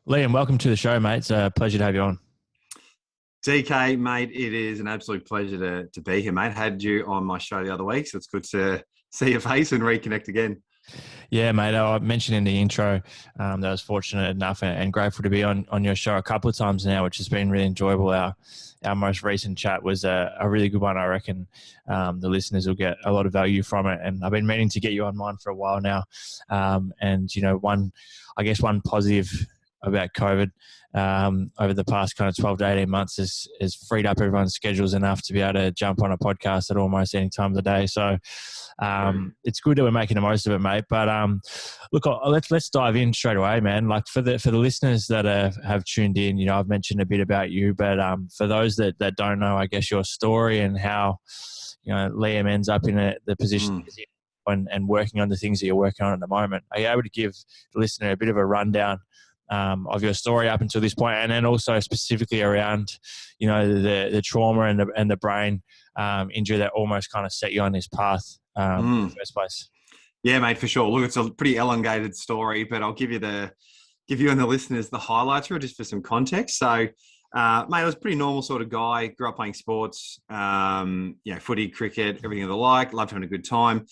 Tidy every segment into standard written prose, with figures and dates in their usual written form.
Liam, welcome to the show, mate. It's a pleasure to have you on. DK, mate, it is an absolute pleasure to be here, mate. Had you on my show the other week, so it's good to see your face and reconnect again. Yeah, mate. I mentioned in the intro that I was fortunate enough and grateful to be on your show a couple of times now, which has been really enjoyable. Our most recent chat was a really good one. I reckon the listeners will get a lot of value from it. And I've been meaning to get you on mine for a while now. And, you know, one positive about COVID over the past kind of 12 to 18 months has freed up everyone's schedules enough to be able to jump on a podcast at almost any time of the day. So it's good that we're making the most of it, mate. But look, let's dive in straight away, man. Like for the listeners that have tuned in, you know, I've mentioned a bit about you, but for those that don't know, I guess your story and how, you know, Liam ends up in the position he's in and working on the things that you're working on at the moment. Are you able to give the listener a bit of a rundown of your story up until this point, and then also specifically around, you know, the trauma and the brain injury that almost kind of set you on this path in the first place? Yeah, mate, for sure. Look, it's a pretty elongated story, but I'll give you and the listeners the highlights just for some context. So, mate, I was a pretty normal sort of guy. Grew up playing sports, footy, cricket, everything of the like. Loved having a good time.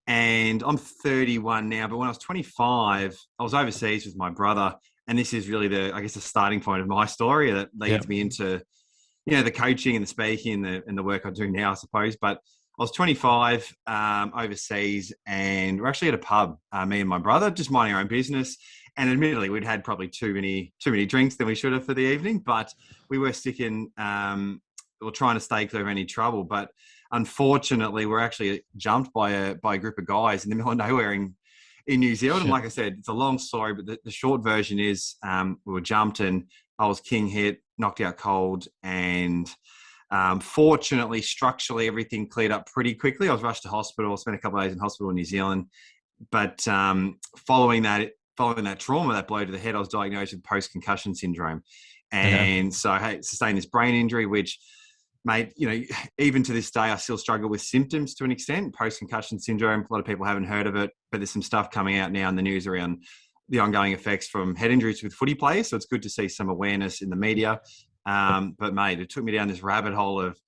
And I'm 31 now, but when I was 25, I was overseas with my brother. And this is really the starting point of my story that leads me into, you know, the coaching and the speaking and the work I do now, I suppose. But I was 25 overseas, and we're actually at a pub, me and my brother, just minding our own business. And admittedly, we'd had probably too many drinks than we should have for the evening. But we were trying to stay clear of any trouble. But unfortunately, we're actually jumped by a group of guys in the middle of nowhere in New Zealand. And like I said, it's a long story, but the short version is we were jumped and I was king hit, knocked out cold. And fortunately, structurally, everything cleared up pretty quickly. I was rushed to hospital, spent a couple of days in hospital in New Zealand. But following that trauma, that blow to the head, I was diagnosed with post-concussion syndrome. And so I sustained this brain injury, which, mate, you know, even to this day, I still struggle with symptoms to an extent. Post-concussion syndrome, a lot of people haven't heard of it, but there's some stuff coming out now in the news around the ongoing effects from head injuries with footy players. So it's good to see some awareness in the media. But, mate, it took me down this rabbit hole of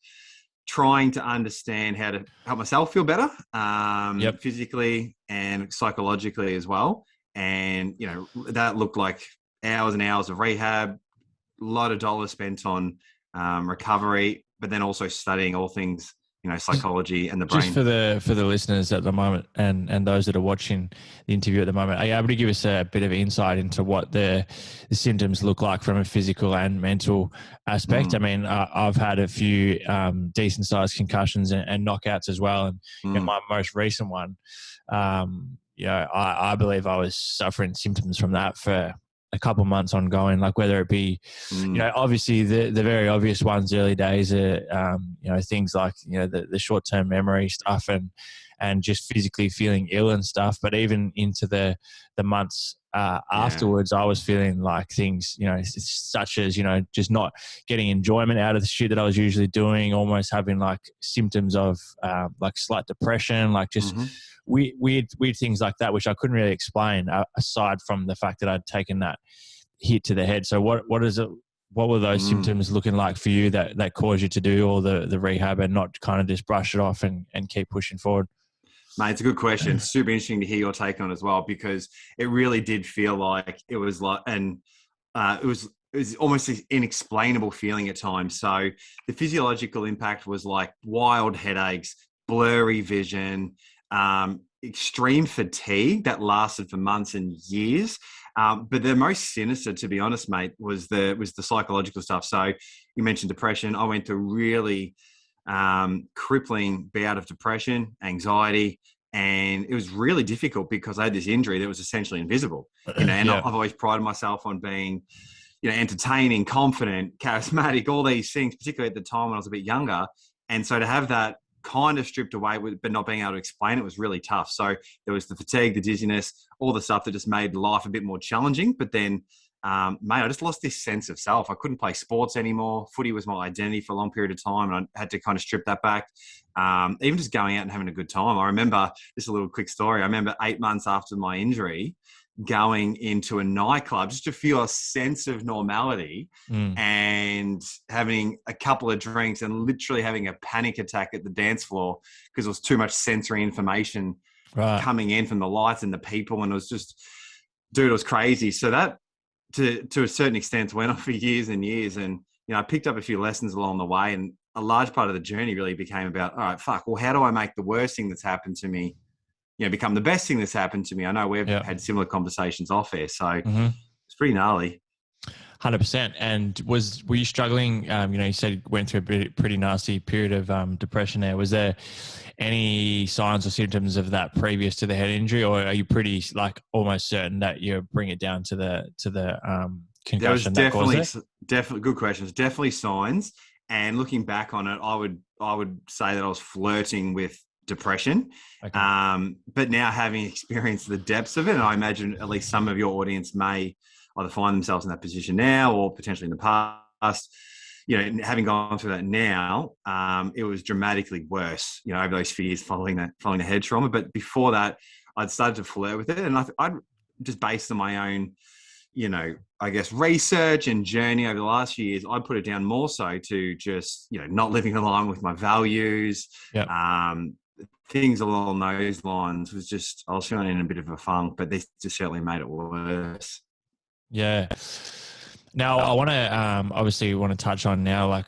trying to understand how to help myself feel better, physically and psychologically as well. And, you know, that looked like hours and hours of rehab, a lot of dollars spent on recovery, but then also studying all things, you know, psychology and the brain. Just for the listeners at the moment and those that are watching the interview at the moment, are you able to give us a bit of insight into what the symptoms look like from a physical and mental aspect? I mean, I've had a few decent sized concussions and knockouts as well. And in my most recent one, you know, I believe I was suffering symptoms from that for a couple of months ongoing, like whether it be, you know, obviously the very obvious ones early days are, you know, things like, you know, the short-term memory stuff and just physically feeling ill and stuff. But even into the months afterwards, I was feeling like things, you know, such as, you know, just not getting enjoyment out of the shit that I was usually doing, almost having like symptoms of like slight depression, like just weird things like that, which I couldn't really explain aside from the fact that I'd taken that hit to the head. So what were those symptoms looking like for you that caused you to do all the rehab and not kind of just brush it off and keep pushing forward? Mate, it's a good question. It's super interesting to hear your take on it as well, because it really did feel like it was like, and it was almost an inexplainable feeling at times. So the physiological impact was like wild headaches, blurry vision, extreme fatigue that lasted for months and years. But the most sinister, to be honest, mate, was the psychological stuff. So you mentioned depression. I went through really crippling bout of depression, anxiety, and it was really difficult because I had this injury that was essentially invisible. You know, and I've always prided myself on being, you know, entertaining, confident, charismatic, all these things, particularly at the time when I was a bit younger. And so to have that kind of stripped away, but not being able to explain it was really tough. So there was the fatigue, the dizziness, all the stuff that just made life a bit more challenging. But then, mate, I just lost this sense of self. I couldn't play sports anymore. Footy was my identity for a long period of time, and I had to kind of strip that back. Even just going out and having a good time. I remember, just a little quick story. I remember 8 months after my injury, going into a nightclub just to feel a sense of normality and having a couple of drinks and literally having a panic attack at the dance floor because there was too much sensory information coming in from the lights and the people. And it was just, dude, it was crazy. So that to a certain extent went on for years and years. And, you know, I picked up a few lessons along the way, and a large part of the journey really became about, all right, fuck, well, how do I make the worst thing that's happened to me, you know, become the best thing that's happened to me? I know we've had similar conversations off air, so it's pretty gnarly. 100%. And were you struggling? You know, you said you went through a pretty nasty period of depression there. Was there any signs or symptoms of that previous to the head injury, or are you pretty like almost certain that you bring it down to the concussion? There was definitely good questions. Definitely signs. And looking back on it, I would say that I was flirting with depression. Okay. But now having experienced the depths of it, and I imagine at least some of your audience may either find themselves in that position now or potentially in the past, you know, having gone through that now, it was dramatically worse, you know, over those few years following the head trauma. But before that, I'd started to flirt with it. And I'd just based on my own, you know, I guess research and journey over the last few years, I put it down more so to just, you know, not living along with my values. Yep. Things along those lines was just, I was feeling in a bit of a funk, but this just certainly made it worse. Yeah. Now I want to obviously want to touch on now, like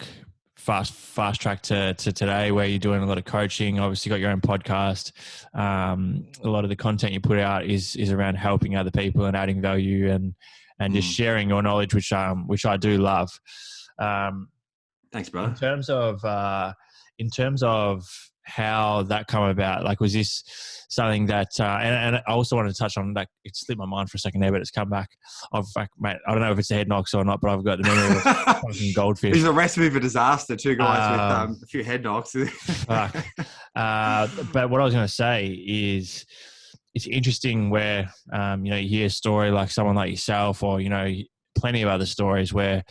fast track to today, where you're doing a lot of coaching. Obviously, got your own podcast. A lot of the content you put out is around helping other people and adding value and just sharing your knowledge, which I do love. Thanks, brother. In terms of how that come about, like, was this something that and I also wanted to touch on that. It slipped my mind for a second there, but it's come back. Mate, I don't know if it's a head knocks or not, but I've got the memory of a fucking goldfish. It's a recipe for disaster. Two guys with a few head knocks. Fuck. But what I was going to say is, it's interesting where you know, you hear a story like someone like yourself, or, you know, plenty of other stories where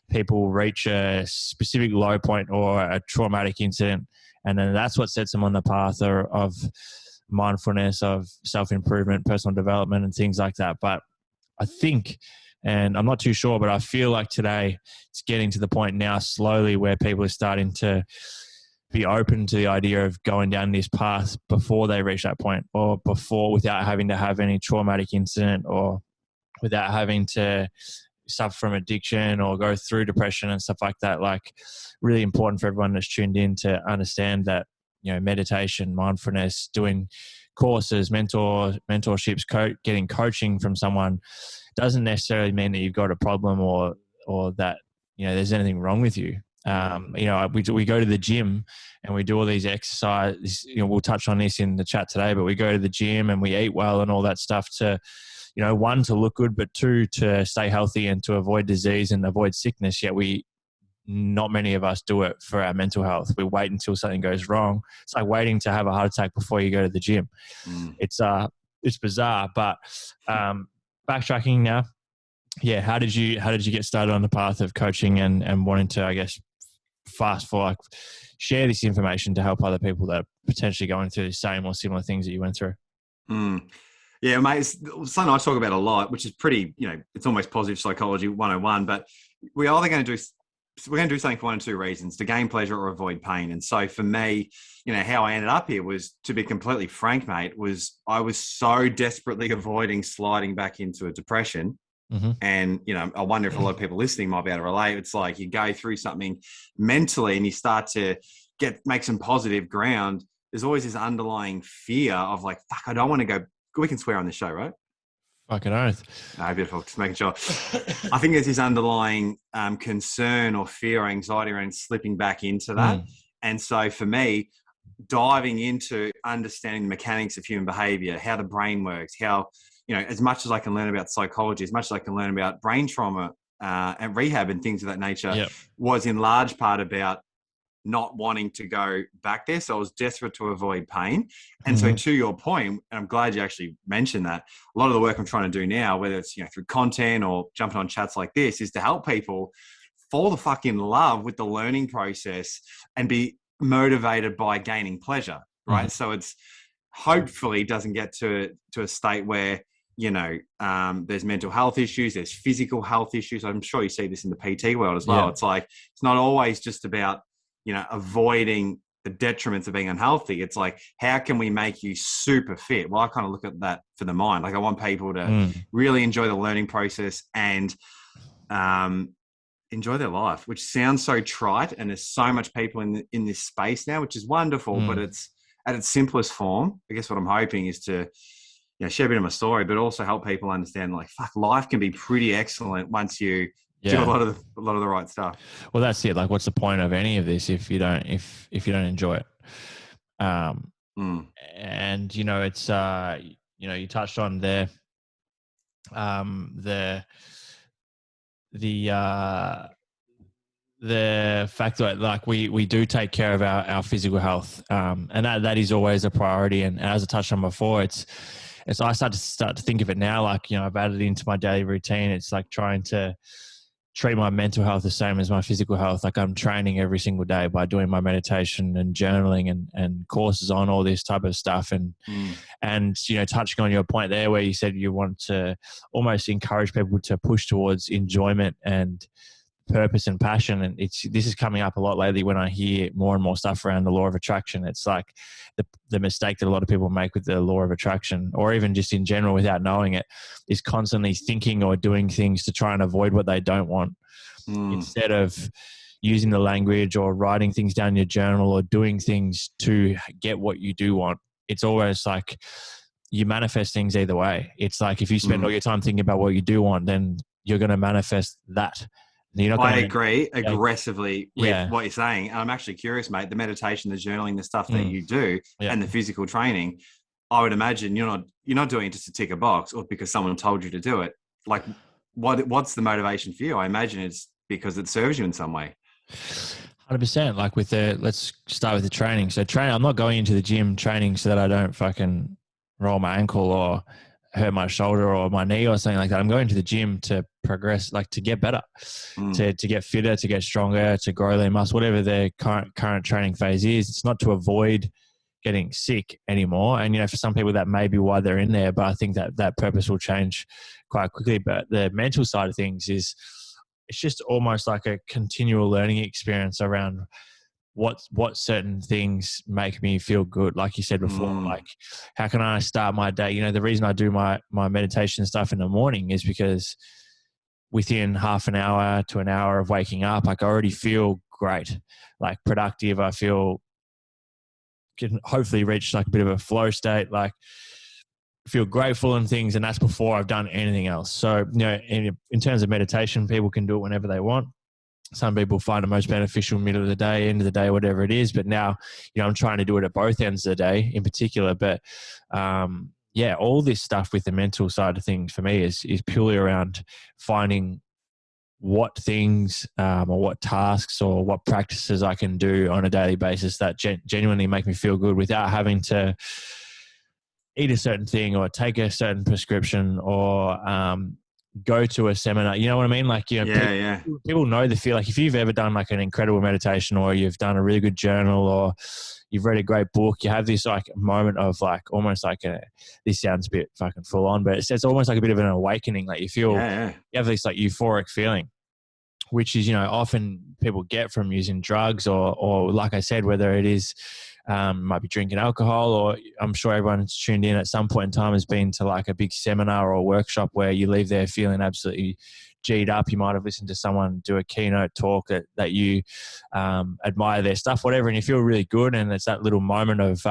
people reach a specific low point or a traumatic incident, and then that's what sets them on the path of mindfulness, of self-improvement, personal development, and things like that. But I think, and I'm not too sure, but I feel like today it's getting to the point now slowly where people are starting to be open to the idea of going down this path before they reach that point, or before, without having to have any traumatic incident, or without having to suffer from addiction or go through depression and stuff like that. Like, really important for everyone that's tuned in to understand that, you know, meditation, mindfulness, doing courses, mentorships, getting coaching from someone doesn't necessarily mean that you've got a problem or that, you know, there's anything wrong with you. You know, we go to the gym and we do all these exercises. You know, we'll touch on this in the chat today, but we go to the gym and we eat well and all that stuff to, you know, one, to look good, but two, to stay healthy and to avoid disease and avoid sickness. Yet not many of us do it for our mental health. We wait until something goes wrong. It's like waiting to have a heart attack before you go to the gym. It's bizarre, but backtracking now. Yeah. How did you get started on the path of coaching and wanting to, I guess, share this information to help other people that are potentially going through the same or similar things that you went through? Yeah, mate, it's something I talk about a lot, which is pretty, you know, it's almost positive psychology 101, but we're going to do something for one or two reasons: to gain pleasure or avoid pain. And so for me, you know, how I ended up here was, to be completely frank, mate, I was so desperately avoiding sliding back into a depression. And, you know, I wonder if a lot of people listening might be able to relate. It's like you go through something mentally and you start to make some positive ground. There's always this underlying fear of like, fuck, I don't want to go. We can swear on this show, right? Fucking oath. No, beautiful. Just making sure. I think there's this underlying concern or fear or anxiety around slipping back into that. And so for me, diving into understanding the mechanics of human behavior, how the brain works, how, you know, as much as I can learn about psychology, as much as I can learn about brain trauma and rehab and things of that nature, was in large part about not wanting to go back there. So I was desperate to avoid pain. And so to your point, and I'm glad you actually mentioned that, a lot of the work I'm trying to do now, whether it's, you know, through content or jumping on chats like this, is to help people fall the fuck in love with the learning process and be motivated by gaining pleasure, right? So it's hopefully doesn't get to a state where there's mental health issues, there's physical health issues. I'm sure you see this in the PT world as well. Yeah. It's like, it's not always just about, avoiding the detriments of being unhealthy. It's like, how can we make you super fit? Well, I kind of look at that for the mind. Like, I want people to really enjoy the learning process and enjoy their life, which sounds so trite. And there's so much people in this space now, which is wonderful, but it's at its simplest form. I guess what I'm hoping is to, share a bit of my story, but also help people understand, like, fuck, life can be pretty excellent once you do a lot of the right stuff. Well, that's it. Like, what's the point of any of this if you don't enjoy it? And it's you touched on there, the fact that, like, we do take care of our physical health, and that is always a priority. And as I touched on before, it's I start to think of it now, like, I've added into my daily routine. It's like trying to treat my mental health the same as my physical health. Like, I'm training every single day by doing my meditation and journaling and courses on all this type of stuff. And touching on your point there, where you said you want to almost encourage people to push towards enjoyment and purpose and passion. And this is coming up a lot lately when I hear more and more stuff around the law of attraction. It's like the mistake that a lot of people make with the law of attraction, or even just in general without knowing it, is constantly thinking or doing things to try and avoid what they don't want, instead of using the language or writing things down in your journal or doing things to get what you do want. It's always like you manifest things either way. It's like, if you spend all your time thinking about what you do want, then you're going to manifest that. I agree aggressively with what you're saying. And I'm actually curious, mate, the meditation, the journaling, the stuff that you do and the physical training, I would imagine you're not doing it just to tick a box or because someone told you to do it. Like, what's the motivation for you? I imagine it's because it serves you in some way. 100%. Like, let's start with the training. So I'm not going into the gym training so that I don't fucking roll my ankle or hurt my shoulder or my knee or something like that. I'm going to the gym to progress, like to get better, to get fitter, to get stronger, to grow their muscle, whatever their current training phase is. It's not to avoid getting sick anymore. And, for some people that may be why they're in there, but I think that purpose will change quite quickly. But the mental side of things it's just almost like a continual learning experience around what certain things make me feel good. Like you said before, like, how can I start my day? The reason I do my meditation stuff in the morning is because within half an hour to an hour of waking up, like, I already feel great, like productive. I can hopefully reach like a bit of a flow state, like feel grateful and things. And that's before I've done anything else. So, in terms of meditation, people can do it whenever they want. Some people find it most beneficial middle of the day, end of the day, whatever it is. But now, I'm trying to do it at both ends of the day in particular. But all this stuff with the mental side of things for me is purely around finding what things or what tasks or what practices I can do on a daily basis that genuinely make me feel good without having to eat a certain thing or take a certain prescription or go to a seminar. You know what I mean? Like, people know the feel. Like, if you've ever done like an incredible meditation, or you've done a really good journal, or you've read a great book, you have this like moment of like almost like this sounds a bit fucking full on, but it's almost like a bit of an awakening. Like, you feel you have this like euphoric feeling, which is often people get from using drugs or like I said, whether it is might be drinking alcohol, or I'm sure everyone's tuned in at some point in time has been to like a big seminar or a workshop where you leave there feeling absolutely G'd up. You might have listened to someone do a keynote talk that you admire their stuff, whatever, and you feel really good. And it's that little moment of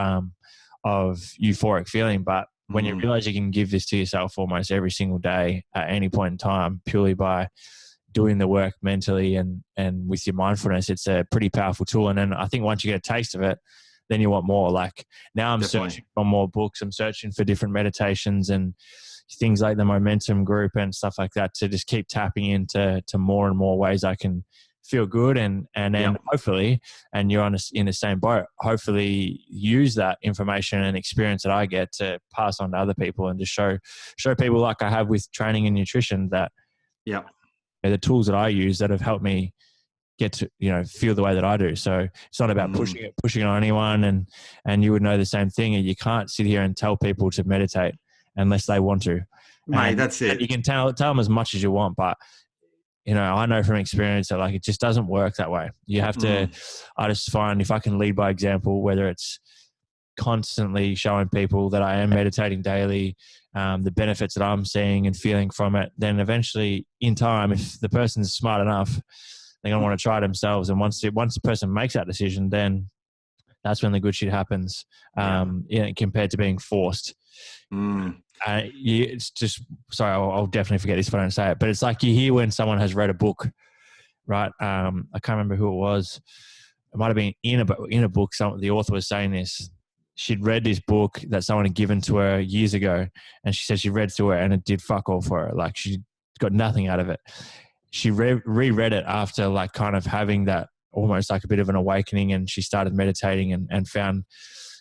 euphoric feeling. But when you realize you can give this to yourself almost every single day at any point in time, purely by doing the work mentally and with your mindfulness, it's a pretty powerful tool. And then I think once you get a taste of it, then you want more. Like, now I'm searching for more books. I'm searching for different meditations and things like the Momentum Group and stuff like that to just keep tapping into more and more ways I can feel good. And then hopefully, and you're in the same boat, hopefully use that information and experience that I get to pass on to other people and just show people, like I have with training and nutrition, that the tools that I use that have helped me get to feel the way that I do. So it's not about pushing it on anyone, and you would know the same thing. And you can't sit here and tell people to meditate unless they want to. Mate, that's And it. you can tell them as much as you want, but I know from experience that like it just doesn't work that way. You have to. I just find if I can lead by example, whether it's constantly showing people that I am meditating daily, the benefits that I'm seeing and feeling from it, then eventually in time, if the person's smart enough, they're going to want to try it themselves. And once the person makes that decision, then that's when the good shit happens, compared to being forced. It's just, sorry, I'll definitely forget this if I don't say it, but it's like you hear when someone has read a book, right? I can't remember who it was. It might have been in a book. The author was saying this. She'd read this book that someone had given to her years ago, and she said she read through it and it did fuck all for her. Like she got nothing out of it. She reread it after like kind of having that almost like a bit of an awakening, and she started meditating and found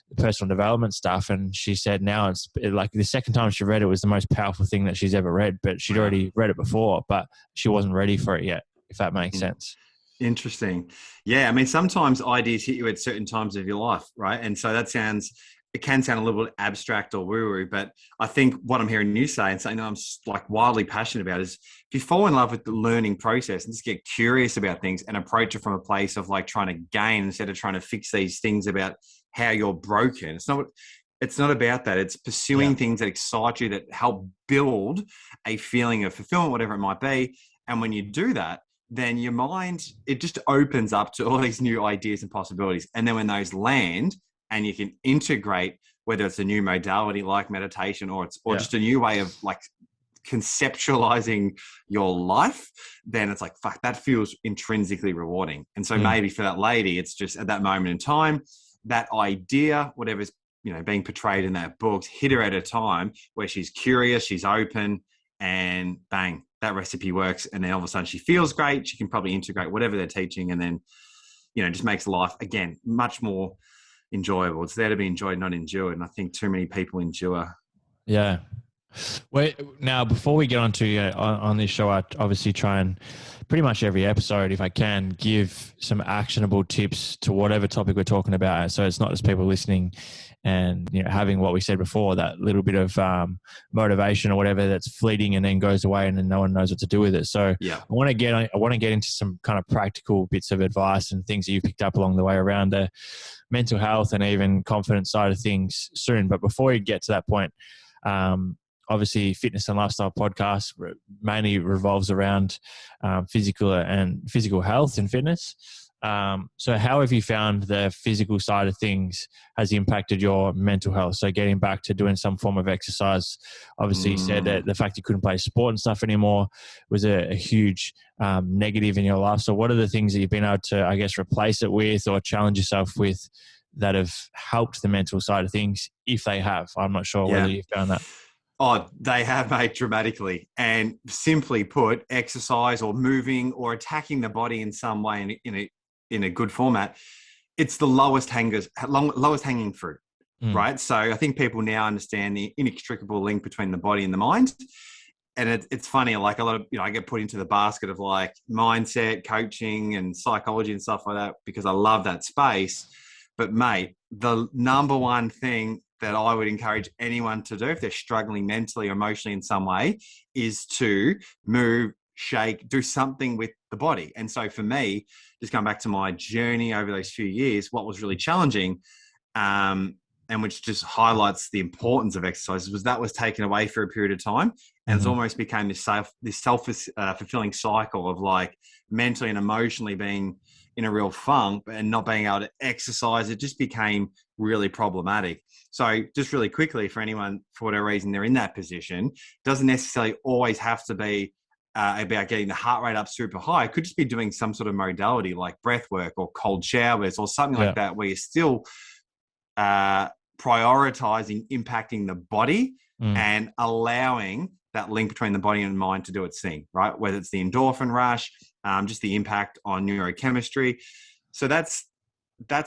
the personal development stuff. And she said now it's like the second time she read it was the most powerful thing that she's ever read, but she'd already read it before, but she wasn't ready for it yet, if that makes sense. Interesting. Yeah. I mean, sometimes ideas hit you at certain times of your life, right? And so it can sound a little bit abstract or woo-woo, but I think what I'm hearing you say and something I'm like wildly passionate about is if you fall in love with the learning process and just get curious about things and approach it from a place of like trying to gain instead of trying to fix these things about how you're broken. It's not about that. It's pursuing things that excite you, that help build a feeling of fulfillment, whatever it might be. And when you do that, then your mind, it just opens up to all these new ideas and possibilities. And then when those land and you can integrate, whether it's a new modality like meditation or just a new way of like conceptualizing your life, then it's like, fuck, that feels intrinsically rewarding. And so maybe for that lady, it's just at that moment in time, that idea, whatever's, being portrayed in that book, hit her at a time where she's curious, she's open, and bang, that recipe works. And then all of a sudden she feels great. She can probably integrate whatever they're teaching, and then, just makes life, again, much more enjoyable. It's there to be enjoyed, not endured. And I think too many people endure. Yeah. Well, now, before we get on to on this show, I obviously try and pretty much every episode, if I can, give some actionable tips to whatever topic we're talking about. So it's not just people listening and having what we said before, that little bit of motivation or whatever that's fleeting and then goes away and then no one knows what to do with it. So I want to get into some kind of practical bits of advice and things that you picked up along the way around the mental health and even confidence side of things soon. But before you get to that point, obviously, Fitness and Lifestyle podcast mainly revolves around physical health and fitness. So how have you found the physical side of things has impacted your mental health? So getting back to doing some form of exercise, obviously you said that the fact you couldn't play sport and stuff anymore was a huge negative in your life. So what are the things that you've been able to, I guess, replace it with or challenge yourself with that have helped the mental side of things, if they have? I'm not sure whether you've found that. Oh, they have, made dramatically. And simply put, exercise or moving or attacking the body in some way in a good format, it's the lowest hanging fruit, right? So I think people now understand the inextricable link between the body and the mind. And it's funny, like a lot of, I get put into the basket of like mindset, coaching and psychology and stuff like that because I love that space. But mate, the number one thing that I would encourage anyone to do if they're struggling mentally or emotionally in some way is to move, shake, do something with the body. And so for me, just going back to my journey over those few years, what was really challenging, and which just highlights the importance of exercise, was taken away for a period of time. And it's almost became this self-fulfilling cycle of like mentally and emotionally being in a real funk and not being able to exercise. It just became really problematic. So just really quickly, for anyone, for whatever reason, they're in that position, doesn't necessarily always have to be about getting the heart rate up super high. It could just be doing some sort of modality like breath work or cold showers or something like that, where you're still prioritizing impacting the body and allowing that link between the body and mind to do its thing, right? Whether it's the endorphin rush, just the impact on neurochemistry. So that's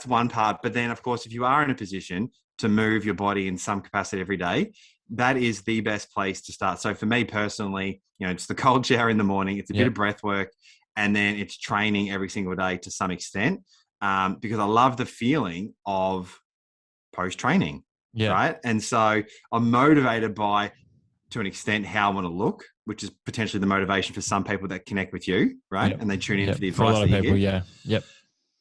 one part. But then, of course, if you are in a position to move your body in some capacity every day, that is the best place to start. So for me personally, it's the cold shower in the morning, it's a bit of breath work, and then it's training every single day to some extent, because I love the feeling of post-training, right? And so I'm motivated by to an extent how I want to look, which is potentially the motivation for some people that connect with you, right? Yep. And they tune in Yep. for the For a advice lot that of you people, give. yeah. Yep.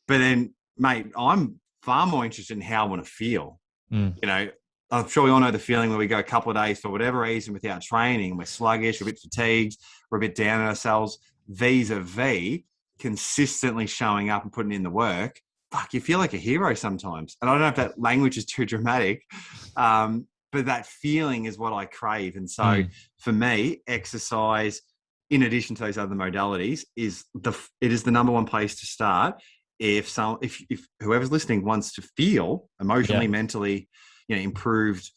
But then, mate, I'm far more interested in how I want to feel. Mm. You know, I'm sure we all know the feeling where we go a couple of days for whatever reason without training, we're sluggish, we're a bit fatigued, we're a bit down on ourselves, vis-a-vis consistently showing up and putting in the work. Fuck, you feel like a hero sometimes. And I don't know if that language is too dramatic, but that feeling is what I crave. And so for me, exercise, in addition to those other modalities, is the number one place to start. If whoever's listening wants to feel emotionally, mentally, improved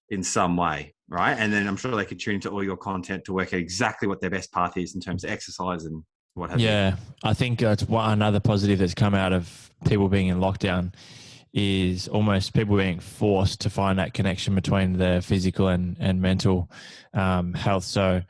in some way, right? And then I'm sure they could tune into all your content to work out exactly what their best path is in terms of exercise and what have you. Yeah, I think it's another positive that's come out of people being in lockdown is almost people being forced to find that connection between their physical and mental health. So,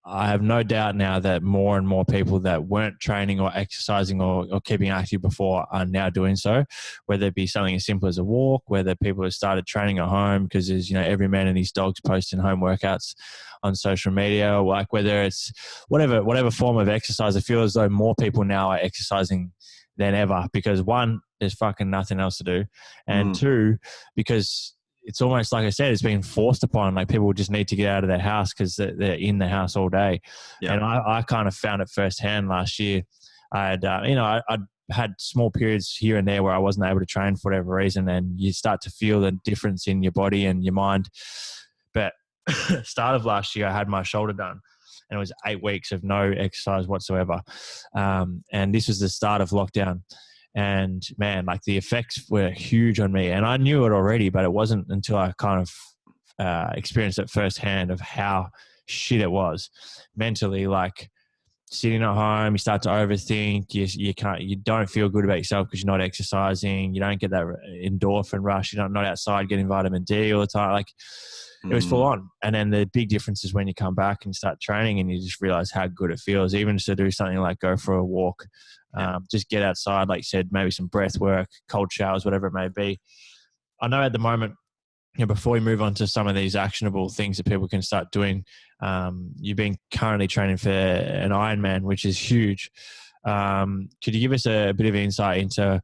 I have no doubt now that more and more people that weren't training or exercising or keeping active before are now doing so, whether it be something as simple as a walk, whether people have started training at home because there's, every man and his dog's posting home workouts on social media, or like whether it's whatever form of exercise. I feel as though more people now are exercising than ever because one, there's fucking nothing else to do. And two, because it's almost like I said, it's being forced upon. Like people just need to get out of their house because they're in the house all day. Yeah. And I kind of found it firsthand last year. I'd had small periods here and there where I wasn't able to train for whatever reason, and you start to feel the difference in your body and your mind. But start of last year, I had my shoulder done. And it was 8 weeks of no exercise whatsoever. And this was the start of lockdown. And man, like the effects were huge on me. And I knew it already, but it wasn't until I kind of experienced it firsthand of how shit it was mentally. Like sitting at home, you start to overthink. You don't feel good about yourself because you're not exercising. You don't get that endorphin rush. You're not outside getting vitamin D all the time. Like it was full on. And then the big difference is when you come back and you start training and you just realize how good it feels, even just to do something like go for a walk, just get outside, like you said, maybe some breath work, cold showers, whatever it may be. I know at the moment, before we move on to some of these actionable things that people can start doing, you've been currently training for an Ironman, which is huge. Could you give us a bit of insight into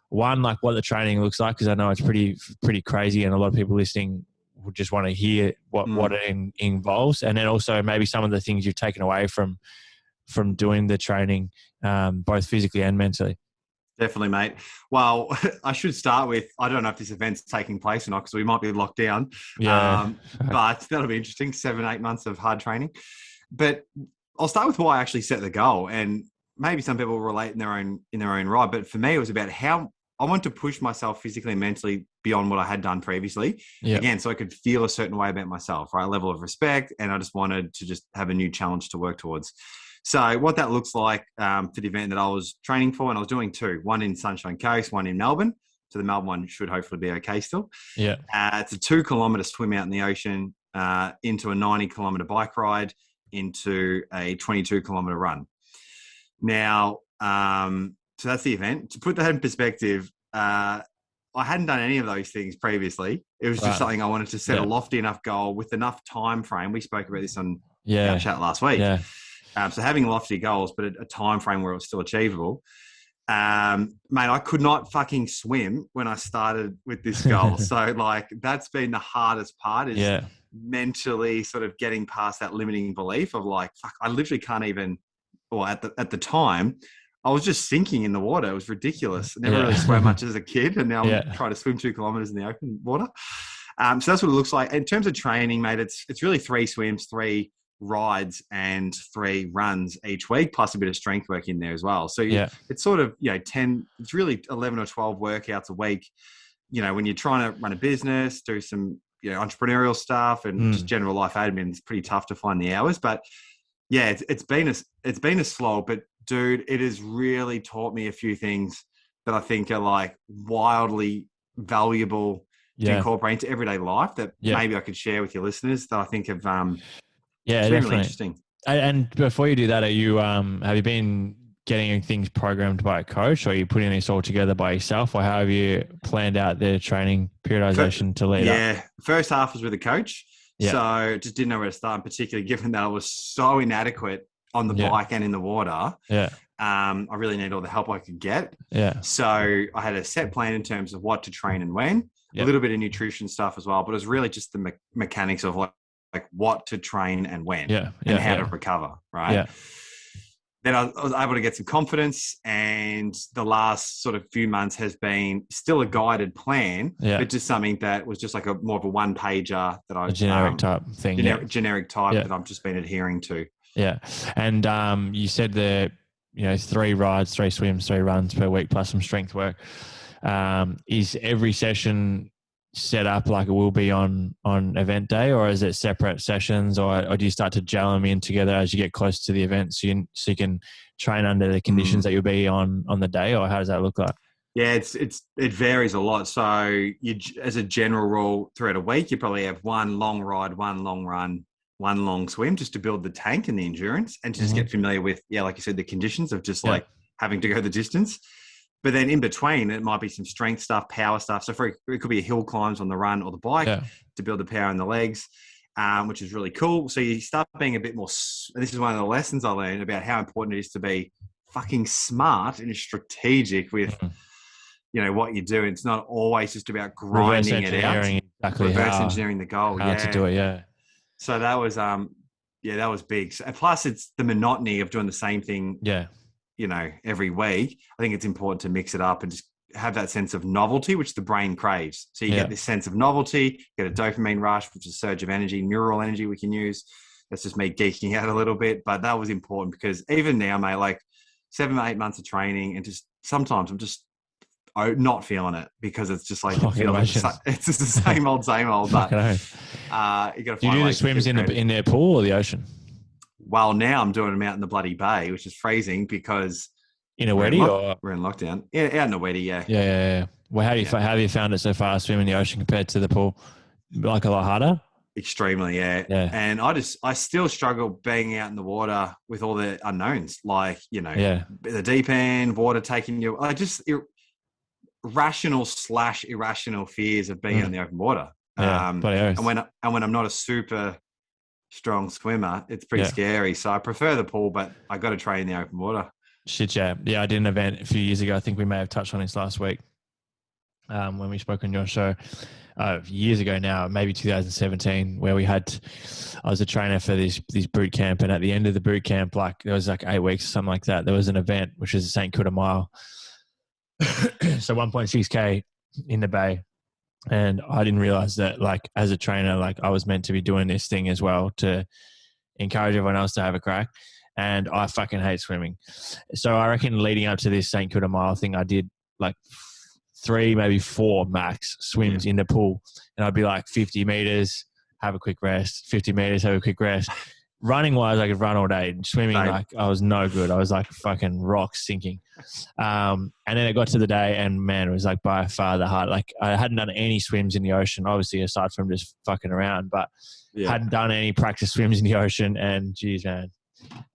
one, like what the training looks like? Because I know it's pretty crazy, and a lot of people listening would just want to hear what it involves, and then also maybe some of the things you've taken away from doing the training, both physically and mentally. Definitely, mate. Well, I should start with, I don't know if this event's taking place or not because we might be locked down. Yeah. But that'll be interesting, 7-8 months of hard training. But I'll start with why I actually set the goal. And maybe some people relate in their own right. But for me, it was about how I want to push myself physically and mentally beyond what I had done previously. Yep. Again, so I could feel a certain way about myself, right? A level of respect. And I just wanted to just have a new challenge to work towards. So what that looks like for the event that I was training for, and I was doing 2, one in Sunshine Coast, one in Melbourne. So the Melbourne one should hopefully be okay still. Yeah. It's a 2-kilometer swim out in the ocean, into a 90-kilometer bike ride, into a 22-kilometer run. Now, so that's the event. To put that in perspective, I hadn't done any of those things previously. It was just something I wanted to set a lofty enough goal with enough time frame. We spoke about this on our chat last week. Yeah. So having lofty goals, but a time frame where it was still achievable. Mate, I could not fucking swim when I started with this goal. So like that's been the hardest part is mentally sort of getting past that limiting belief of like, fuck, I literally can't even, or at the time, I was just sinking in the water. It was ridiculous. I never really swam much as a kid, and now I'm trying to swim 2 kilometers in the open water. So that's what it looks like. In terms of training, mate, it's really 3 swims, 3 rides and 3 runs each week, plus a bit of strength work in there as well. So it's sort of, 10, it's really 11 or 12 workouts a week. When you're trying to run a business, do some, entrepreneurial stuff and just general life admin, it's pretty tough to find the hours. But yeah, it's been a slow, but dude, it has really taught me a few things that I think are like wildly valuable to incorporate into everyday life that maybe I could share with your listeners that I think have, yeah, it's definitely really interesting. And before you do that, are you have you been getting things programmed by a coach, or are you putting this all together by yourself, or how have you planned out the training periodization to lead up? Yeah, first half was with a coach. So just didn't know where to start, and particularly given that I was so inadequate on the bike and in the water. I really needed all the help I could get. So I had a set plan in terms of what to train and when, a little bit of nutrition stuff as well, but it was really just the mechanics of like what to train and when and how to recover, right? Then I was able to get some confidence, and the last sort of few months has been still a guided plan, but just something that was just like more of a one pager that I generic type thing, generic type that I've just been adhering to. And you said 3 rides, 3 swims, 3 runs per week plus some strength work. Is every session set up like it will be on event day, or is it separate sessions, or do you start to gel them in together as you get close to the event so you can train under the conditions that you'll be on the day, or how does that look like? Yeah, it varies a lot. So you, as a general rule, throughout a week, you probably have 1 long ride, 1 long run, 1 long swim, just to build the tank and the endurance, and to just get familiar with, like you said, the conditions of just like having to go the distance. But then in between, it might be some strength stuff, power stuff. So it could be a hill climbs on the run or the bike to build the power in the legs, which is really cool. So you start being a bit more, this is one of the lessons I learned about how important it is to be fucking smart and strategic with, what you do. It's not always just about grinding it out. Reverse engineering the goal. How to do it, So that was, that was big. And plus it's the monotony of doing the same thing. Every week. I think it's important to mix it up and just have that sense of novelty, which the brain craves. So you get this sense of novelty, get a dopamine rush, which is a surge of energy, neural energy we can use. That's just me geeking out a little bit, but that was important because even now, mate, like 7 or 8 months of training, and just sometimes I'm just not feeling it because it's just like it's just the same old, But you got to find. Do you do the swims in their pool or the ocean? Well, now I'm doing them out in the bloody bay, which is freezing because in a weddy we're in lockdown. Yeah, out in a weddy, yeah. Well, how have you found it so far, swimming in the ocean compared to the pool? Like a lot harder? Extremely, yeah. And I still struggle being out in the water with all the unknowns, like the deep end, water taking you. Rational/irrational fears of being out in the open water. And when I'm not a super strong swimmer, it's pretty scary. So I prefer the pool, but I got to train in the open water. Shit, yeah. I did an event a few years ago. I think we may have touched on this last week when we spoke on your show years ago now, maybe 2017, where I was a trainer for this boot camp. And at the end of the boot camp, like there was like 8 weeks or something like that, there was an event, which is the St. Kilda Mile. So 1.6K in the bay. And I didn't realize that, like, as a trainer, like I was meant to be doing this thing as well to encourage everyone else to have a crack. And I fucking hate swimming. So I reckon leading up to this St. Kilda Mile thing, I did like 3, maybe 4 max swims in the pool. And I'd be like 50 meters, have a quick rest, 50 meters, have a quick rest. Running wise, I could run all day. Swimming, like I was no good. I was like fucking rock sinking. And then it got to the day, and man, it was like by far the hard. Like I hadn't done any swims in the ocean, obviously, aside from just fucking around, but hadn't done any practice swims in the ocean. And geez, man,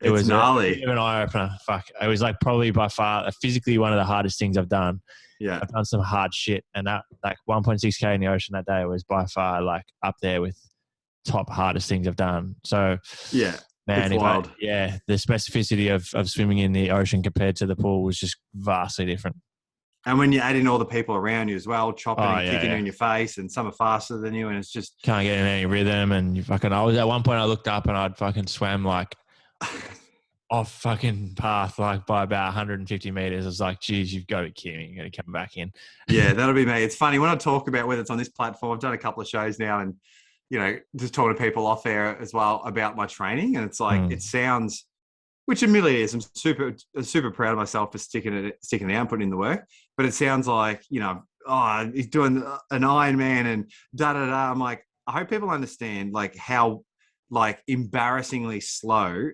it was gnarly. An eye opener. Fuck, it was like probably by far physically one of the hardest things I've done. Yeah, I've done some hard shit, and that like 1.6K in the ocean that day was by far like up there with top hardest things I've done. So man, the specificity of swimming in the ocean compared to the pool was just vastly different. And when you add in all the people around you as well, chopping and kicking you in your face, and some are faster than you, and it's just can't get in any rhythm. And you fucking, I was at one point I looked up and I'd fucking swam like off fucking path like by about 150 meters. I was like, geez, you've got to be kidding me. You got to come back in. Yeah, that'll be me. It's funny when I talk about whether it's on this platform. I've done a couple of shows now, and just talking to people off air as well about my training. And it's like, it sounds, which admittedly is, I'm super proud of myself for sticking it out and putting in the work. But it sounds like, he's doing an Ironman and da-da-da. I'm like, I hope people understand like how like embarrassingly slow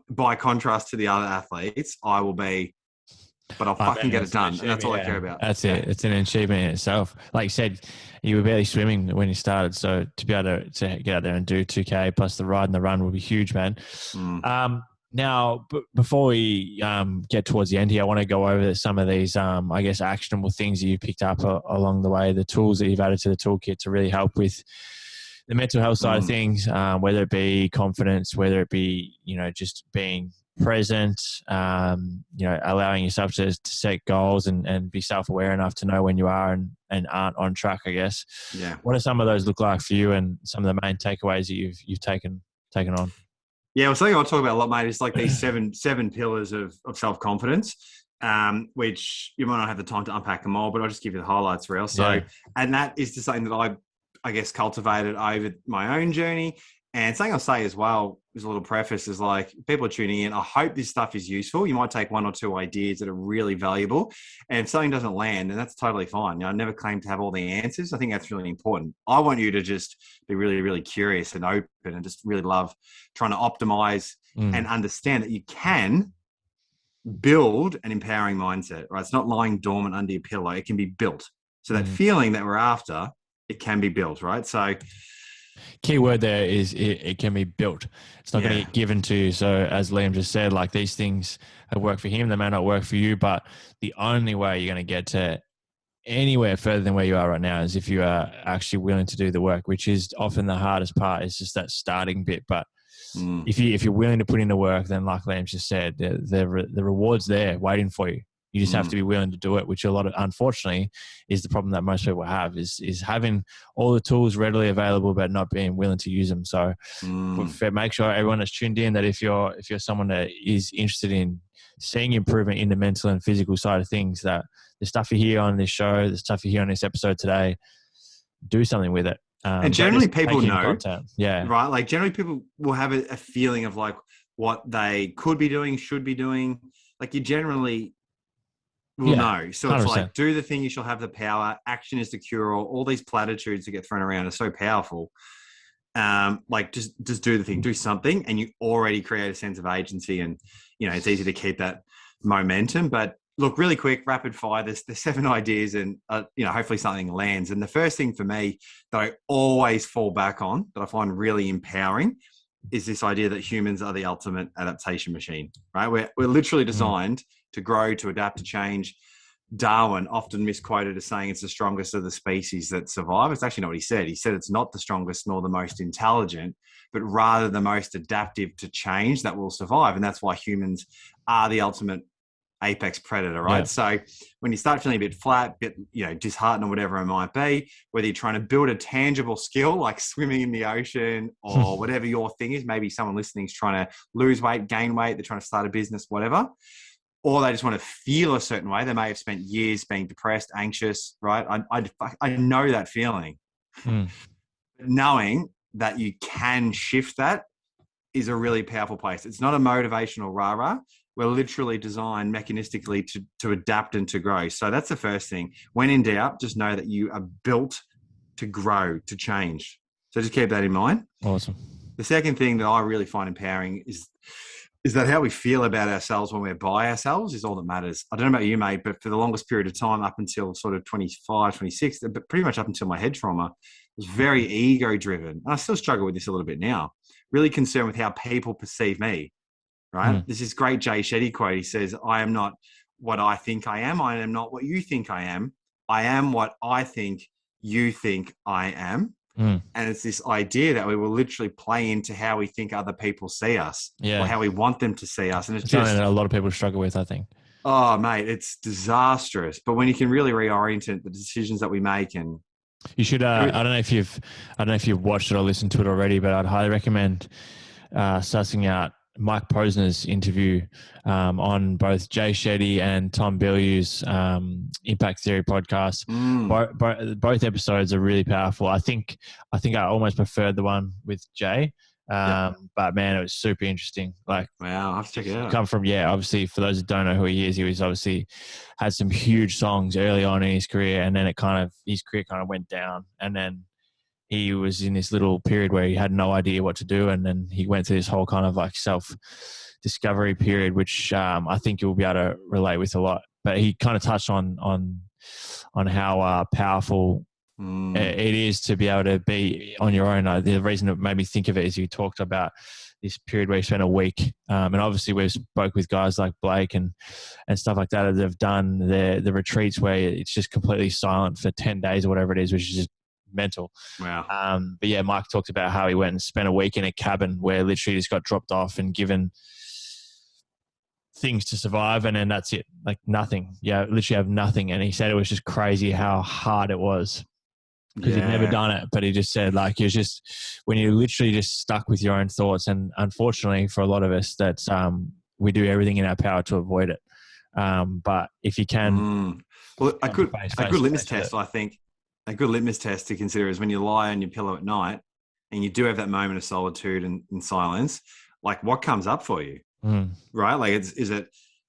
by contrast to the other athletes I will be, but I'll fucking get it done. And that's all I care about. That's it. It's an achievement in itself. Like you said, you were barely swimming when you started. So to be able to get out there and do 2K plus the ride and the run will be huge, man. Now, before we get towards the end here, I want to go over some of these, I guess, actionable things that you've picked up along the way, the tools that you've added to the toolkit to really help with the mental health side of things, whether it be confidence, whether it be, just being present, allowing yourself to set goals and be self-aware enough to know when you are and aren't on track, I guess. Yeah. What do some of those look like for you, and some of the main takeaways that you've taken on? Yeah, well, something I'll talk about a lot, mate, is like these seven pillars of self-confidence, which you might not have the time to unpack them all, but I'll just give you the highlights real. So, and that is just something that I guess, cultivated over my own journey. And something I'll say as well, as a little preface, is like, people are tuning in, I hope this stuff is useful. You might take one or two ideas that are really valuable. And if something doesn't land, then that's totally fine. I never claim to have all the answers. I think that's really important. I want you to just be really, really curious and open and just really love trying to optimize and understand that you can build an empowering mindset, right? It's not lying dormant under your pillow. It can be built. So that feeling that we're after, it can be built, right? So key word there is it can be built. It's not going to get given to you. So as Liam just said, like, these things have worked for him, they may not work for you, but the only way you're going to get to anywhere further than where you are right now is if you are actually willing to do the work, which is often the hardest part. Is just that starting bit. But if you're willing to put in the work, then like Liam just said, the reward's there waiting for you. You just have to be willing to do it, which unfortunately, is the problem that most people have, is having all the tools readily available, but not being willing to use them. So make sure everyone is tuned in, that if you're someone that is interested in seeing improvement in the mental and physical side of things, that the stuff you hear on this show, the stuff you hear on this episode today, do something with it. And generally people know, right? Like, generally people will have a feeling of like what they could be doing, should be doing. Like, you generally will know. So 100%. It's like, do the thing, you shall have the power. Action is the cure. All these platitudes that get thrown around are so powerful. Like, just do the thing, do something, and you already create a sense of agency. And, it's easy to keep that momentum. But look, really quick, rapid fire, there's 7 ideas, and, hopefully something lands. And the first thing for me that I always fall back on, that I find really empowering, is this idea that humans are the ultimate adaptation machine, right? We're literally designed to grow, to adapt, to change. Darwin, often misquoted as saying it's the strongest of the species that survive. It's actually not what he said. He said it's not the strongest nor the most intelligent, but rather the most adaptive to change that will survive. And that's why humans are the ultimate apex predator, right? So when you start feeling a bit flat, bit, disheartened or whatever it might be, whether you're trying to build a tangible skill like swimming in the ocean or whatever your thing is, maybe someone listening is trying to lose weight, gain weight, they're trying to start a business, whatever, or they just want to feel a certain way. They may have spent years being depressed, anxious, right? I know that feeling. Knowing that you can shift that is a really powerful place. It's not a motivational rah-rah. We're literally designed mechanistically to adapt and to grow. So that's the first thing. When in doubt, just know that you are built to grow, to change. So just keep that in mind. Awesome. The second thing that I really find empowering is that how we feel about ourselves when we're by ourselves is all that matters. I don't know about you, mate, but for the longest period of time, up until sort of 25, 26, but pretty much up until my head trauma, was very ego-driven. And I still struggle with this a little bit now. Really concerned with how people perceive me, right? This is great Jay Shetty quote. He says, I am not what I think I am. I am not what you think I am. I am what I think you think I am. And it's this idea that we will literally play into how we think other people see us, or how we want them to see us. And it's just something that a lot of people struggle with, I think. Oh, mate, it's disastrous. But when you can really reorient the decisions that we make, and you should. I don't know if you've watched it or listened to it already, but I'd highly recommend sussing out Mike Posner's interview on both Jay Shetty and Tom Bilyeu's Impact Theory podcast. Both episodes are really powerful. I think I almost preferred the one with Jay, but man, it was super interesting. Like, wow, I'll have to check it out. Come from obviously, for those that don't know who he is, he was obviously had some huge songs early on in his career, and then his career kind of went down, and then he was in this little period where he had no idea what to do. And then he went through this whole kind of like self-discovery period, which I think you'll be able to relate with a lot. But he kind of touched on how powerful it is to be able to be on your own. The reason it made me think of it is you talked about this period where you spent a week. And obviously we've spoke with guys like Blake and stuff like that have done the retreats where it's just completely silent for 10 days or whatever it is, which is just mental. Wow. But yeah, Mike talked about how he went and spent a week in a cabin where literally just got dropped off and given things to survive, and then that's it, like nothing. Yeah, literally have nothing. And he said it was just crazy how hard it was because he'd never done it. But he just said, like, it's just when you're literally just stuck with your own thoughts. And unfortunately for a lot of us, that's we do everything in our power to avoid it. But if you can, well, a good litmus test, I think, a good litmus test to consider is when you lie on your pillow at night and you do have that moment of solitude and silence, like what comes up for you, right? Like,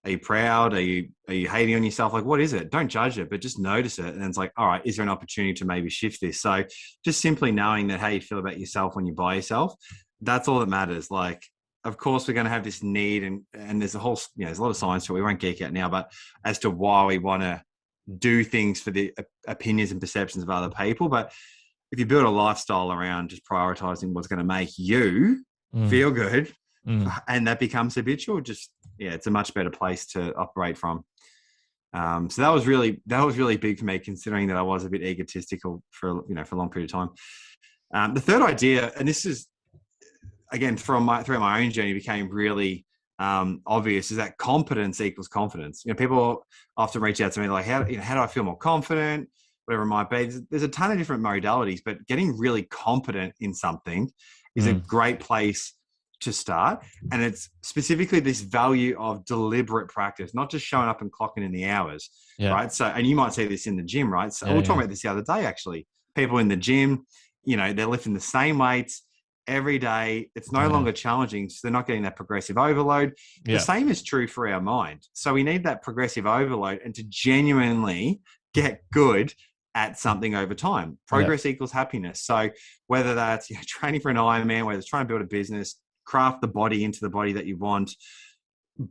are you proud? Are you hating on yourself? Like, what is it? Don't judge it, but just notice it. And it's like, all right, is there an opportunity to maybe shift this? So just simply knowing that how you feel about yourself when you're by yourself, that's all that matters. Like, of course, we're going to have this need, and there's a whole, there's a lot of science to it. We won't geek out now, but as to why we want to do things for the opinions and perceptions of other people. But if you build a lifestyle around just prioritizing what's going to make you feel good, and that becomes habitual, just, it's a much better place to operate from. So that was really big for me, considering that I was a bit egotistical for a long period of time. The third idea, and this is, again, throughout my own journey, became really obvious, is that competence equals confidence. People often reach out to me like, how do I feel more confident, whatever it might be. There's a ton of different modalities, but getting really competent in something is a great place to start. And it's specifically this value of deliberate practice, not just showing up and clocking in the hours, right? So, and you might see this in the gym, right? So we were talking about this the other day, actually. People in the gym, they're lifting the same weights every day. It's no longer challenging, so they're not getting that progressive overload. The same is true for our mind. So we need that progressive overload, and to genuinely get good at something over time. Progress equals happiness. So whether that's training for an Ironman, whether it's trying to build a business, craft the body into the body that you want,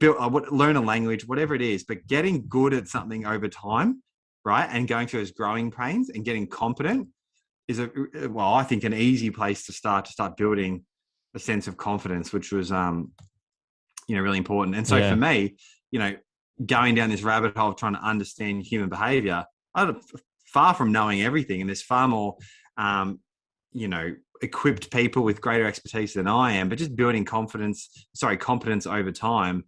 learn a language, whatever it is, but getting good at something over time, right? And going through those growing pains and getting competent is I think an easy place to start building a sense of confidence, which was, really important. And so for me, going down this rabbit hole of trying to understand human behavior, far from knowing everything, and there's far more, equipped people with greater expertise than I am, but just building competence over time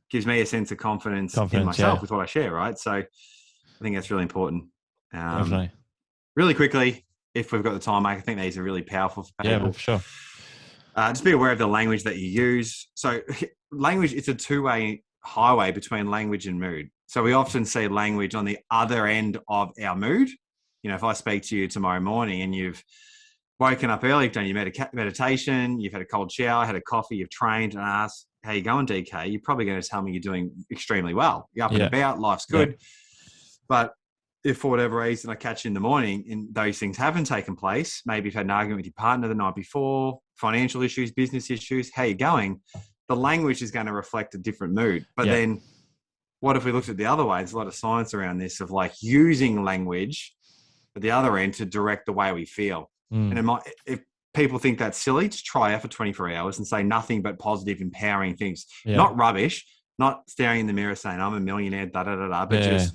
gives me a sense of confidence in myself with what I share, right? So I think that's really important. Definitely. Really quickly, if we've got the time, I think these are really powerful for people. Yeah, for sure. Just be aware of the language that you use. So language, it's a two-way highway between language and mood. So we often see language on the other end of our mood. If I speak to you tomorrow morning and you've woken up early, you've done your meditation, you've had a cold shower, had a coffee, you've trained, and asked, how you going, DK? You're probably going to tell me you're doing extremely well. You're up and about, life's good. But if for whatever reason I catch you in the morning and those things haven't taken place, maybe you've had an argument with your partner the night before, financial issues, business issues, how you going? The language is going to reflect a different mood. But then what if we looked at the other way? There's a lot of science around this of like using language at the other end to direct the way we feel. And if people think that's silly, just try out for 24 hours and say nothing but positive, empowering things, not rubbish, not staring in the mirror saying I'm a millionaire, but just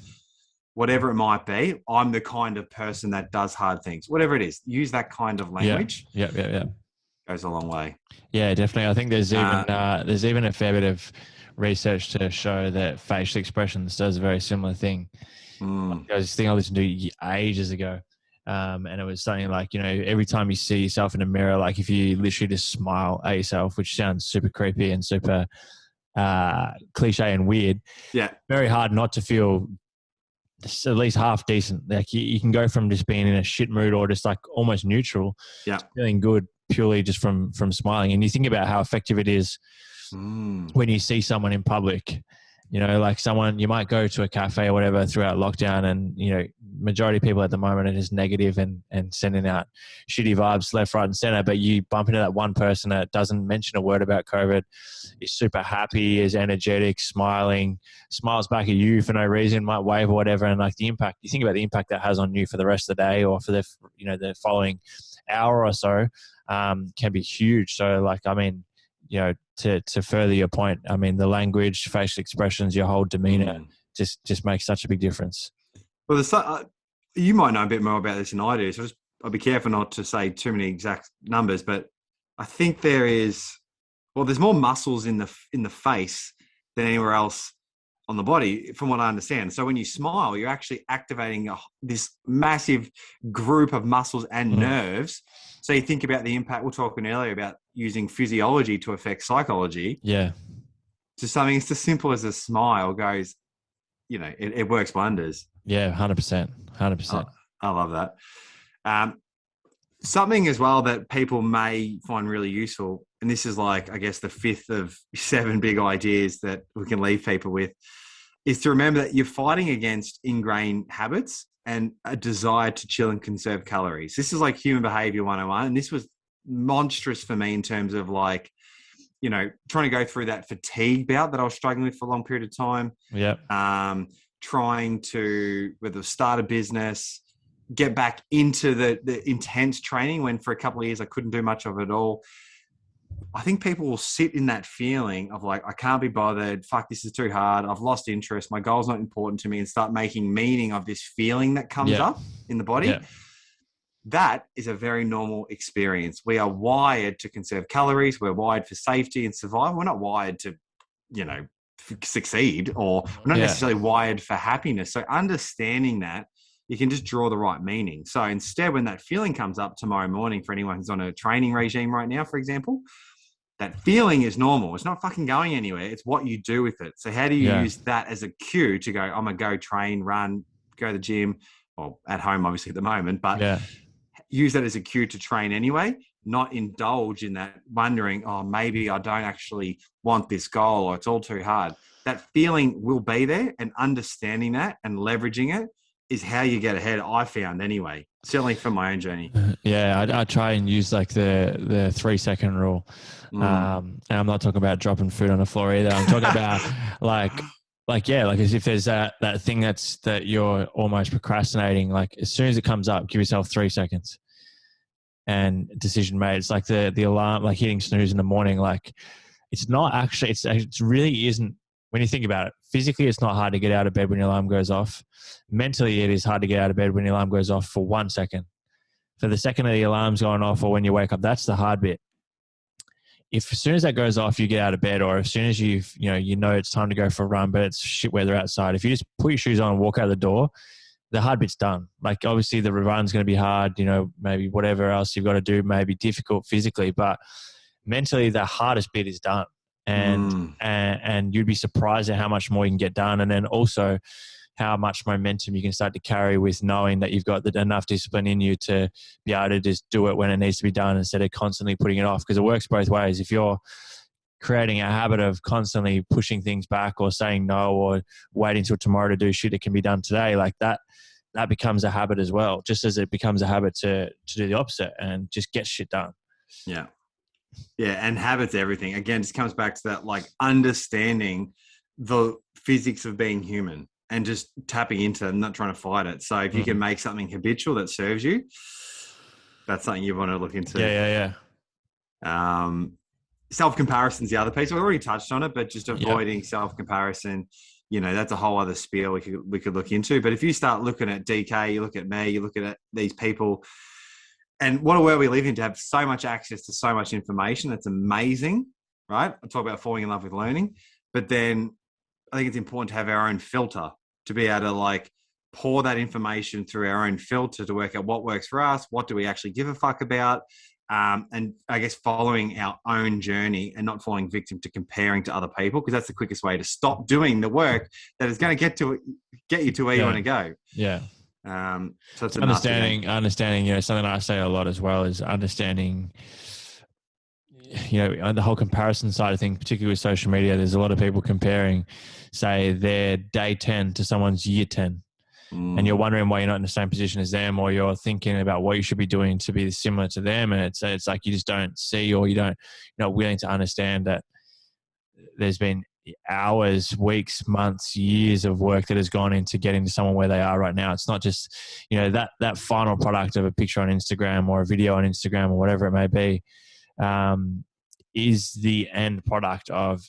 whatever it might be. I'm the kind of person that does hard things, whatever it is. Use that kind of language. Goes a long way. Yeah, definitely. I think there's even a fair bit of research to show that facial expressions does a very similar thing. Like, I was thinking I listened to ages ago. And it was something like, every time you see yourself in a mirror, like if you literally just smile at yourself, which sounds super creepy and super cliche and weird, very hard not to feel at least half decent. Like you can go from just being in a shit mood or just like almost neutral, to feeling good purely just from smiling. And you think about how effective it is when you see someone in public. Like someone, you might go to a cafe or whatever throughout lockdown and, majority of people at the moment are just negative and sending out shitty vibes left, right and center. But you bump into that one person that doesn't mention a word about COVID, is super happy, is energetic, smiling, smiles back at you for no reason, might wave or whatever. And like the impact, you think about the impact that has on you for the rest of the day or for the, the following hour or so, can be huge. So like, I mean, to further your point, I mean, the language, facial expressions, your whole demeanor just makes such a big difference. Well, you might know a bit more about this than I do. So just I'll be careful not to say too many exact numbers, but I think there's more muscles in the face than anywhere else on the body, from what I understand. So when you smile, you're actually activating this massive group of muscles and nerves. So you think about the impact. We're talking earlier about using physiology to affect psychology. Yeah. To something it's as simple as a smile goes, it works wonders. Yeah, 100%. 100%. I love that. Something as well that people may find really useful, and this is like, I guess, the 5th of 7 big ideas that we can leave people with, is to remember that you're fighting against ingrained habits and a desire to chill and conserve calories. This is like human behavior 101. And this was monstrous for me in terms of like, trying to go through that fatigue bout that I was struggling with for a long period of time. Yeah. Trying to, whether start a business, get back into the intense training when for a couple of years I couldn't do much of it at all. I think people will sit in that feeling of like, I can't be bothered. Fuck, this is too hard. I've lost interest. My goal's not important to me, and start making meaning of this feeling that comes up in the body. Yeah. That is a very normal experience. We are wired to conserve calories. We're wired for safety and survival. We're not wired to, succeed, or we're not necessarily wired for happiness. So understanding that, you can just draw the right meaning. So instead, when that feeling comes up tomorrow morning, for anyone who's on a training regime right now, for example, that feeling is normal. It's not fucking going anywhere. It's what you do with it. So how do you use that as a cue to go, I'm going to go train, run, go to the gym, or at home, obviously, at the moment, but use that as a cue to train anyway, not indulge in that wondering, oh, maybe I don't actually want this goal, or it's all too hard. That feeling will be there, and understanding that and leveraging it is how you get ahead, I found anyway, certainly from my own journey. Yeah, I try and use like the 3-second rule. And I'm not talking about dropping food on the floor either. I'm talking about like as if there's that thing that you're almost procrastinating, like as soon as it comes up, give yourself 3 seconds and decision made. It's like the alarm, like hitting snooze in the morning. Like it's not actually, it really isn't. When you think about it, physically, it's not hard to get out of bed when your alarm goes off. Mentally, it is hard to get out of bed when your alarm goes off for 1 second. For the second that the alarm's going off or when you wake up, that's the hard bit. If as soon as that goes off, you get out of bed, or as soon as you know it's time to go for a run, but it's shit weather outside, if you just put your shoes on and walk out the door, the hard bit's done. Like obviously the run's going to be hard, maybe whatever else you've got to do may be difficult physically, but mentally the hardest bit is done. And you'd be surprised at how much more you can get done. And then also how much momentum you can start to carry with knowing that you've got enough discipline in you to be able to just do it when it needs to be done instead of constantly putting it off. Because it works both ways. If you're creating a habit of constantly pushing things back or saying no or waiting till tomorrow to do shit that can be done today, like that becomes a habit as well, just as it becomes a habit to do the opposite and just get shit done. Yeah. Yeah, and habits, everything. Again, just comes back to that, like understanding the physics of being human and just tapping into it and not trying to fight it. So if you can make something habitual that serves you, that's something you want to look into. Yeah. Self-comparison is the other piece. We already touched on it, but just avoiding self-comparison, that's a whole other spiel we could look into. But if you start looking at DK, you look at me, you look at these people, and what a world we live in to have so much access to so much information. That's amazing, right? I talk about falling in love with learning, but then I think it's important to have our own filter to be able to like pour that information through our own filter to work out what works for us, what do we actually give a fuck about, and I guess following our own journey and not falling victim to comparing to other people, because that's the quickest way to stop doing the work that is going to get you to where you want to go. Yeah. So it's understanding, something I say a lot as well is understanding, on the whole comparison side of things, particularly with social media, there's a lot of people comparing, say, their day 10 to someone's year 10. And you're wondering why you're not in the same position as them, or you're thinking about what you should be doing to be similar to them. And it's like you just don't see, or you're not willing to understand that there's been hours, weeks, months, years of work that has gone into getting to someone where they are right now. It's not just, that final product of a picture on Instagram or a video on Instagram or whatever it may be, is the end product of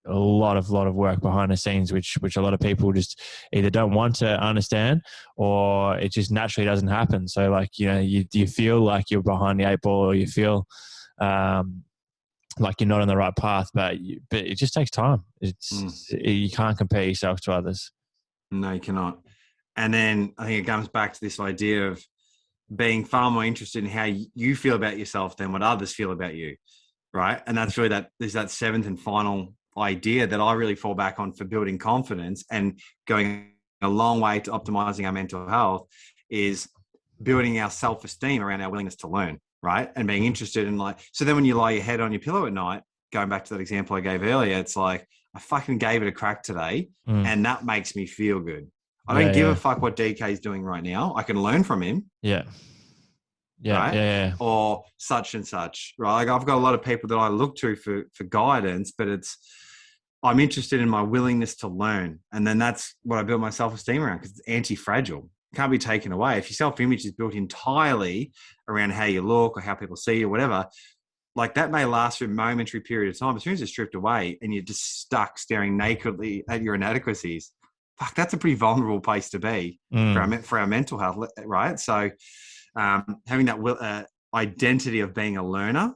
a lot of work behind the scenes, which a lot of people just either don't want to understand, or it just naturally doesn't happen. So like, you feel like you're behind the eight ball, or you feel like you're not on the right path, but it just takes time. You can't compare yourself to others. No, you cannot. And then I think it comes back to this idea of being far more interested in how you feel about yourself than what others feel about you, right? And that's really there's that seventh and final idea that I really fall back on for building confidence and going a long way to optimizing our mental health, is building our self-esteem around our willingness to learn, right? And being interested in so then when you lie your head on your pillow at night, going back to that example I gave earlier, it's like, I fucking gave it a crack today, and that makes me feel good. I don't give a fuck what DK is doing right now. I can learn from him. Yeah. Right? Yeah. Or such and such, right? Like I've got a lot of people that I look to for guidance, but I'm interested in my willingness to learn. And then that's what I build my self-esteem around, because it's anti-fragile. It can't be taken away. If your self-image is built entirely around how you look or how people see you or whatever, like that may last for a momentary period of time. As soon as it's stripped away and you're just stuck staring nakedly at your inadequacies, fuck, that's a pretty vulnerable place to be for our mental health, right? So having that identity of being a learner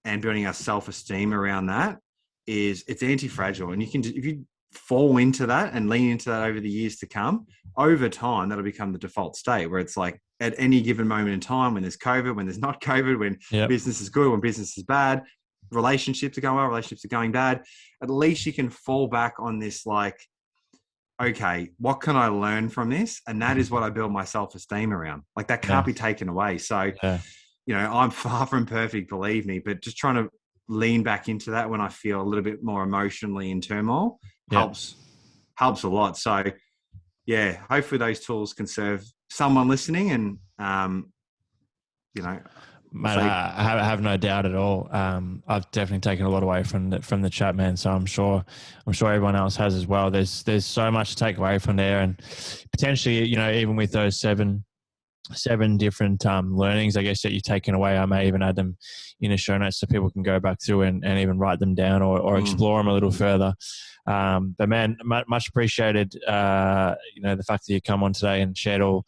and building our self-esteem around that it's anti-fragile. And if you fall into that and lean into that over the years to come, over time, that'll become the default state, where it's like at any given moment in time, when there's COVID, when there's not COVID, when business is good, when business is bad, relationships are going well, relationships are going bad, at least you can fall back on this, like, okay, what can I learn from this? And that is what I build my self-esteem around. Like that can't be taken away. So, I'm far from perfect, believe me, but just trying to lean back into that when I feel a little bit more emotionally in turmoil helps a lot. So yeah, hopefully those tools can serve someone listening. And, Mate, I have no doubt at all. I've definitely taken a lot away from the chat, man. So I'm sure everyone else has as well. There's so much to take away from there, and potentially, even with those seven different learnings, I guess, that you've taken away, I may even add them in the show notes so people can go back through and even write them down or explore them a little further. But man, much appreciated. The fact that you come on today and shared all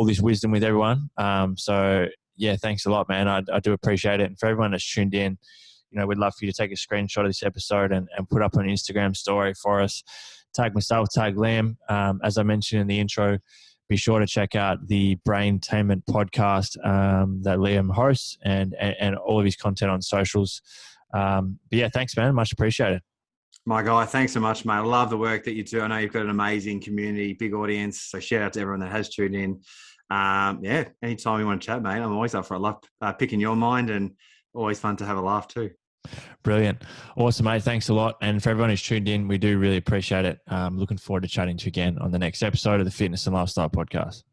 this wisdom with everyone. So. Yeah, thanks a lot, man. I do appreciate it. And for everyone that's tuned in, we'd love for you to take a screenshot of this episode and put up an Instagram story for us. Tag myself, tag Liam. As I mentioned in the intro, be sure to check out the BrainTainment podcast that Liam hosts and all of his content on socials. But yeah, thanks, man. Much appreciated. My guy, thanks so much, mate. I love the work that you do. I know you've got an amazing community, big audience. So shout out to everyone that has tuned in. Anytime you want to chat, mate, I'm always up for it. I love picking your mind, and always fun to have a laugh too. Brilliant. Awesome, mate. Thanks a lot. And for everyone who's tuned in, we do really appreciate it. Looking forward to chatting to you again on the next episode of the Fitness and Lifestyle Podcast.